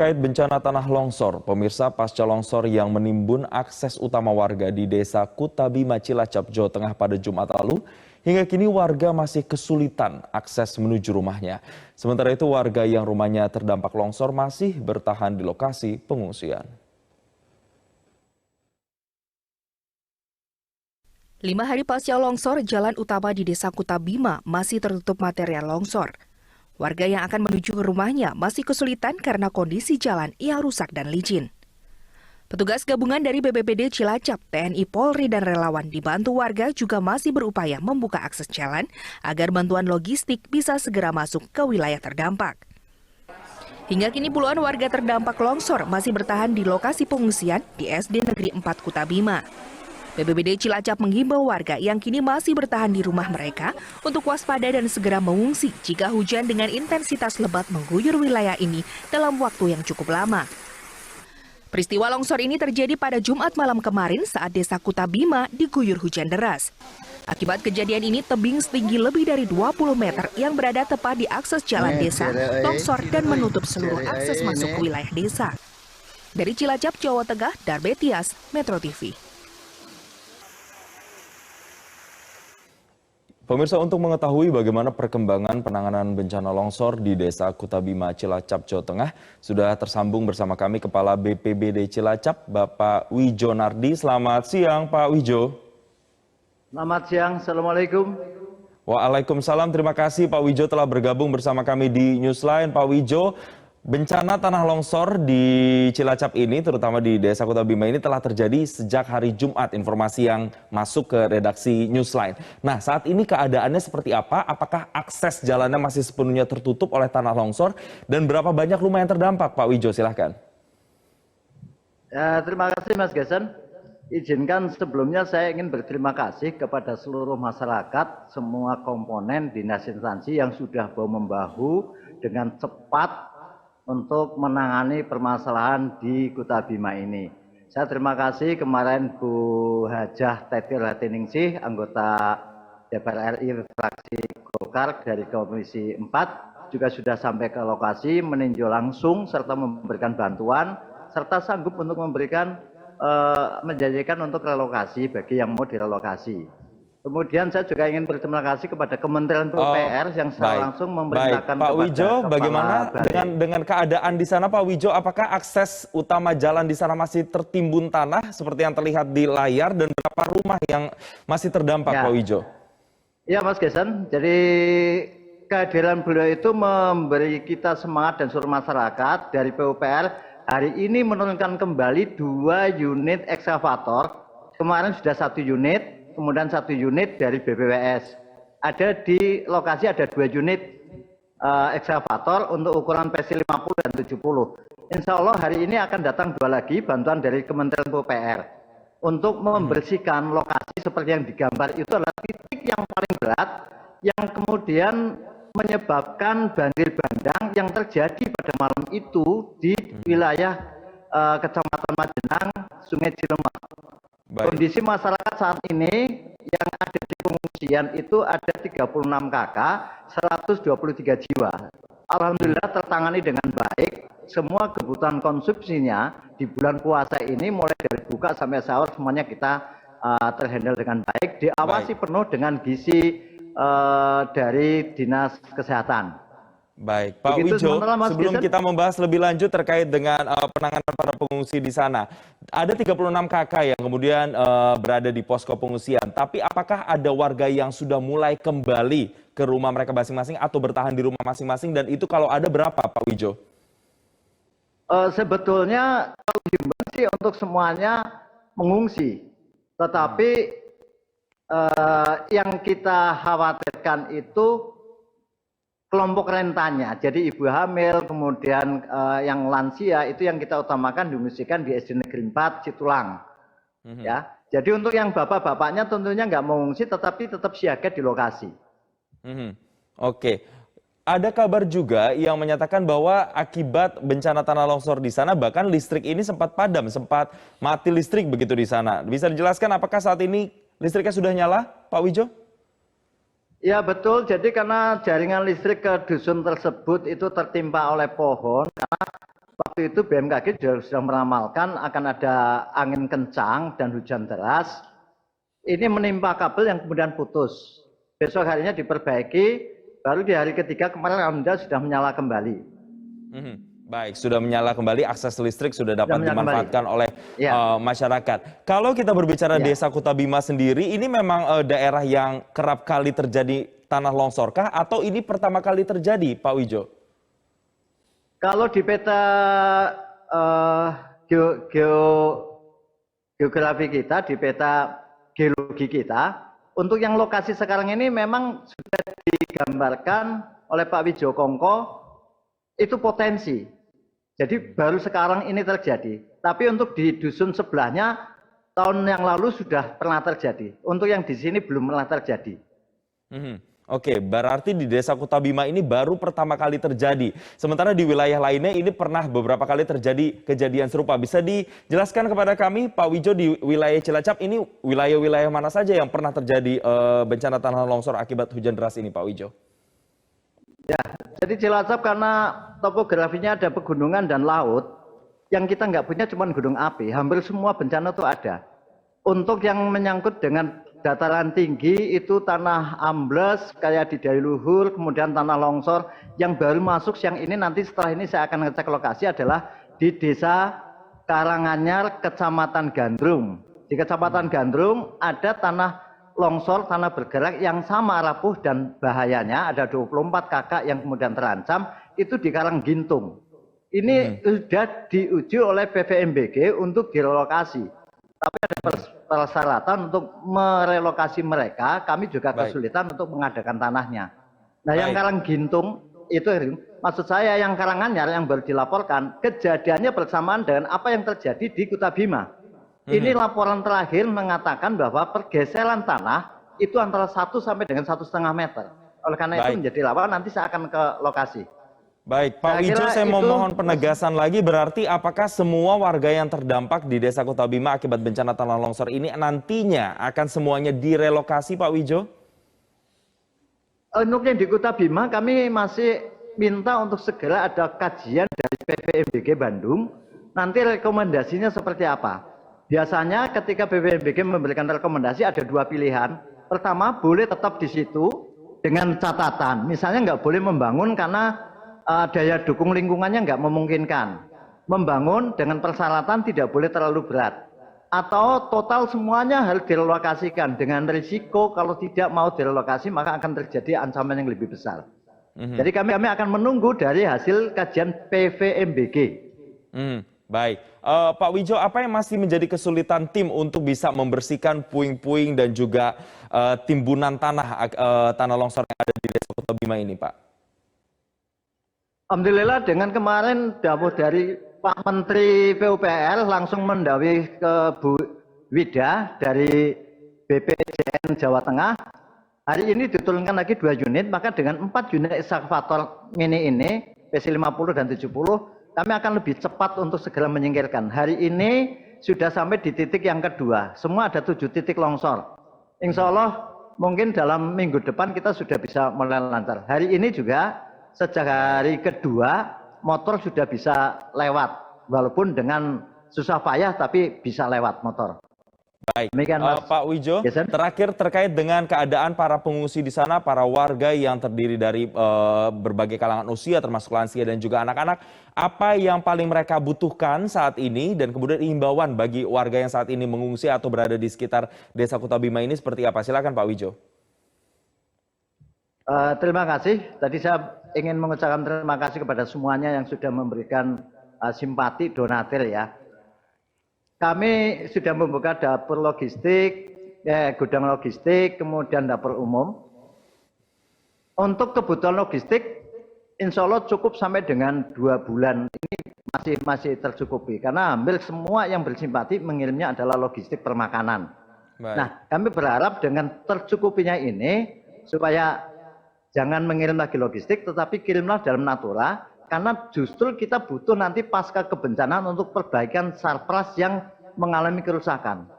Terkait bencana tanah longsor, pemirsa pasca longsor yang menimbun akses utama warga di desa Kutabima, Cilacap, Jawa Tengah pada Jumat lalu, hingga kini warga masih kesulitan akses menuju rumahnya. Sementara itu warga yang rumahnya terdampak longsor masih bertahan di lokasi pengungsian. 5 hari pasca longsor, jalan utama di desa Kutabima masih tertutup material longsor. Warga yang akan menuju ke rumahnya masih kesulitan karena kondisi jalan yang rusak dan licin. Petugas gabungan dari BPBD Cilacap, TNI Polri dan relawan dibantu warga juga masih berupaya membuka akses jalan agar bantuan logistik bisa segera masuk ke wilayah terdampak. Hingga kini puluhan warga terdampak longsor masih bertahan di lokasi pengungsian di SD Negeri 4 Kutabima. BPBD Cilacap menghimbau warga yang kini masih bertahan di rumah mereka untuk waspada dan segera mengungsi jika hujan dengan intensitas lebat mengguyur wilayah ini dalam waktu yang cukup lama. Peristiwa longsor ini terjadi pada Jumat malam kemarin saat desa Kutabima diguyur hujan deras. Akibat kejadian ini, tebing setinggi lebih dari 20 meter yang berada tepat di akses jalan desa longsor dan menutup seluruh akses masuk ke wilayah desa. Dari Cilacap, Jawa Tengah, Darbe Tias, Metro TV. Pemirsa, untuk mengetahui bagaimana perkembangan penanganan bencana longsor di desa Kutabima, Cilacap, Jawa Tengah, sudah tersambung bersama kami Kepala BPBD Cilacap, Bapak Wijo Nardi. Selamat siang, Pak Wijo. Selamat siang, Assalamualaikum. Waalaikumsalam, terima kasih Pak Wijo telah bergabung bersama kami di Newsline. Pak Wijo, bencana tanah longsor di Cilacap ini, terutama di desa Kutabima ini telah terjadi sejak hari Jumat, informasi yang masuk ke redaksi Newsline. Nah, saat ini keadaannya seperti apa? Apakah akses jalannya masih sepenuhnya tertutup oleh tanah longsor? Dan berapa banyak rumah yang terdampak, Pak Wijo? Silahkan. Ya, terima kasih Mas Gasan. Izinkan sebelumnya saya ingin berterima kasih kepada seluruh masyarakat, semua komponen dinas instansi yang sudah bahu-membahu dengan cepat untuk menangani permasalahan di Kutabima ini. Saya terima kasih kemarin Bu Hajah Tetir Hatiningsih, anggota DPR RI fraksi Golkar dari Komisi 4, juga sudah sampai ke lokasi meninjau langsung serta memberikan bantuan, serta sanggup untuk memberikan menjanjikan untuk relokasi bagi yang mau direlokasi. Kemudian saya juga ingin berterima kasih kepada Kementerian PUPR yang secara langsung memerintahkan Pak Wijo, bagaimana dengan keadaan di sana, Pak Wijo? Apakah akses utama jalan di sana masih tertimbun tanah seperti yang terlihat di layar, dan berapa rumah yang masih terdampak, ya, Pak Wijo? Ya, Mas Gasan. Jadi kehadiran beliau itu memberi kita semangat dan seluruh masyarakat dari PUPR hari ini menurunkan kembali 2 unit ekskavator. Kemarin sudah 1 unit. Kemudian 1 unit dari BPWS. Ada di lokasi ada 2 unit ekskavator untuk ukuran PSI 50 dan 70. Insya Allah hari ini akan datang 2 lagi bantuan dari Kementerian PUPR untuk membersihkan lokasi seperti yang digambar. Itu adalah titik yang paling berat yang kemudian menyebabkan banjir bandang yang terjadi pada malam itu di wilayah Kecamatan Majenang, Sungai Cilemah. Kondisi masyarakat saat ini yang ada di pengungsian itu ada 36 KK, 123 jiwa. Alhamdulillah tertangani dengan baik. Semua kebutuhan konsumsinya di bulan puasa ini mulai dari buka sampai sahur semuanya kita terhandle dengan baik. Diawasi penuh dengan gizi dari Dinas Kesehatan. Baik, Pak Wijo, sebelum kita membahas lebih lanjut terkait dengan penanganan para pengungsi di sana, ada 36 KK yang kemudian berada di posko pengungsian. Tapi apakah ada warga yang sudah mulai kembali ke rumah mereka masing-masing atau bertahan di rumah masing-masing? Dan itu kalau ada berapa, Pak Wijo? Sebetulnya kalau himbauan sih untuk semuanya mengungsi. Tetapi yang kita khawatirkan itu kelompok rentannya, jadi ibu hamil, kemudian yang lansia itu yang kita utamakan diungsikan di SD Negeri 4 Citulang. Ya, jadi untuk yang bapak-bapaknya tentunya nggak mengungsi, tetapi tetap siaga di lokasi. Oke, ada kabar juga yang menyatakan bahwa akibat bencana tanah longsor di sana bahkan listrik ini sempat padam, sempat mati listrik begitu di sana. Bisa dijelaskan apakah saat ini listriknya sudah nyala, Pak Wijo? Ya betul, jadi karena jaringan listrik ke dusun tersebut itu tertimpa oleh pohon, karena waktu itu BMKG sudah meramalkan akan ada angin kencang dan hujan deras. Ini menimpa kabel yang kemudian putus. Besok harinya diperbaiki, baru di hari ketiga kemarin alhamdulillah sudah menyala kembali. Baik, sudah menyala kembali, akses listrik sudah dapat dimanfaatkan oleh Ya. masyarakat. Kalau kita berbicara Ya. Desa Kuta Bima sendiri, ini memang daerah yang kerap kali terjadi tanah longsorkah atau ini pertama kali terjadi, Pak Wijo? Kalau di peta geografi kita, di peta geologi kita, untuk yang lokasi sekarang ini memang sudah digambarkan oleh Pak Wijo Kongko, itu potensi. Jadi baru sekarang ini terjadi. Tapi untuk di dusun sebelahnya, tahun yang lalu sudah pernah terjadi. Untuk yang di sini belum pernah terjadi. Oke, berarti di Desa Kuta Bima ini baru pertama kali terjadi. Sementara di wilayah lainnya ini pernah beberapa kali terjadi kejadian serupa. Bisa dijelaskan kepada kami, Pak Wijo, di wilayah Cilacap ini wilayah-wilayah mana saja yang pernah terjadi bencana tanah longsor akibat hujan deras ini, Pak Wijo? Ya, jadi Cilacap karena topografinya ada pegunungan dan laut, yang kita nggak punya cuma gunung api, hampir semua bencana itu ada. Untuk yang menyangkut dengan dataran tinggi itu tanah ambles kayak di Daya Luhur, kemudian tanah longsor yang baru masuk siang ini, nanti setelah ini saya akan ngecek lokasi adalah di Desa Karanganyar, Kecamatan Gandrung. Di Kecamatan Gandrung ada tanah longsor, tanah bergerak yang sama rapuh dan bahayanya, ada 24 kakak yang kemudian terancam, itu di Karanggintung. Ini sudah diuji oleh PVMBG untuk direlokasi. Tapi ada persyaratan untuk merelokasi mereka, kami juga kesulitan untuk mengadakan tanahnya. Nah, yang Karanggintung itu, maksud saya yang Karanganyar yang baru dilaporkan, kejadiannya bersamaan dengan apa yang terjadi di Kuta Bima. Ini laporan terakhir mengatakan bahwa pergeseran tanah itu antara 1 sampai dengan 1,5 meter. Oleh karena itu menjadi laporan, nanti saya akan ke lokasi. Baik, Pak Wijo, saya mau mohon penegasan lagi, berarti apakah semua warga yang terdampak di Desa Kuta Bima akibat bencana tanah longsor ini nantinya akan semuanya direlokasi, Pak Wijo? Untuk yang di Kuta Bima kami masih minta untuk segera ada kajian dari PVMBG Bandung, nanti rekomendasinya seperti apa. Biasanya ketika BPMBG memberikan rekomendasi ada 2 pilihan. Pertama, boleh tetap di situ dengan catatan. Misalnya nggak boleh membangun karena daya dukung lingkungannya nggak memungkinkan. Membangun dengan persyaratan tidak boleh terlalu berat. Atau total semuanya harus direlokasikan dengan risiko kalau tidak mau direlokasi maka akan terjadi ancaman yang lebih besar. Jadi kami akan menunggu dari hasil kajian PVMBG. Baik, Pak Wijo, apa yang masih menjadi kesulitan tim untuk bisa membersihkan puing-puing dan juga timbunan tanah longsor yang ada di Desa Kuta Bima ini, Pak? Alhamdulillah dengan kemarin dawuh dari Pak Menteri PUPR langsung mendawuhi ke Bu Wida dari BPJN Jawa Tengah. Hari ini diturunkan lagi 2 unit, maka dengan 4 unit ekskavator mini ini, PC50 dan 70, kami akan lebih cepat untuk segera menyingkirkan. Hari ini sudah sampai di titik yang kedua. Semua ada 7 titik longsor. Insya Allah mungkin dalam minggu depan kita sudah bisa mulai lancar. Hari ini juga sejak hari kedua motor sudah bisa lewat. Walaupun dengan susah payah tapi bisa lewat motor. Baik, Pak Wijo, terakhir terkait dengan keadaan para pengungsi di sana, para warga yang terdiri dari berbagai kalangan usia, termasuk lansia dan juga anak-anak, apa yang paling mereka butuhkan saat ini, dan kemudian imbauan bagi warga yang saat ini mengungsi atau berada di sekitar Desa Kuta Bima ini seperti apa? Silakan Pak Wijo. Terima kasih. Tadi saya ingin mengucapkan terima kasih kepada semuanya yang sudah memberikan simpati, donatur ya. Kami sudah membuka dapur logistik, gudang logistik, kemudian dapur umum. Untuk kebutuhan logistik, insya Allah cukup sampai dengan 2 bulan. Ini masih tercukupi. Karena hampir semua yang bersimpati mengirimnya adalah logistik permakanan. Baik. Nah, kami berharap dengan tercukupinya ini, supaya jangan mengirim lagi logistik, tetapi kirimlah dalam natura. Karena justru kita butuh nanti pasca kebencanaan untuk perbaikan sarpras yang mengalami kerusakan.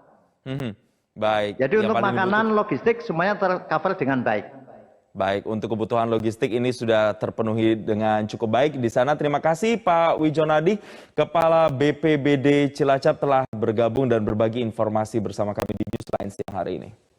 Baik. Jadi untuk makanan, logistik semuanya tercover dengan baik. Baik, untuk kebutuhan logistik ini sudah terpenuhi dengan cukup baik di sana. Terima kasih Pak Wijonadi, Kepala BPBD Cilacap telah bergabung dan berbagi informasi bersama kami di Newsline siang hari ini.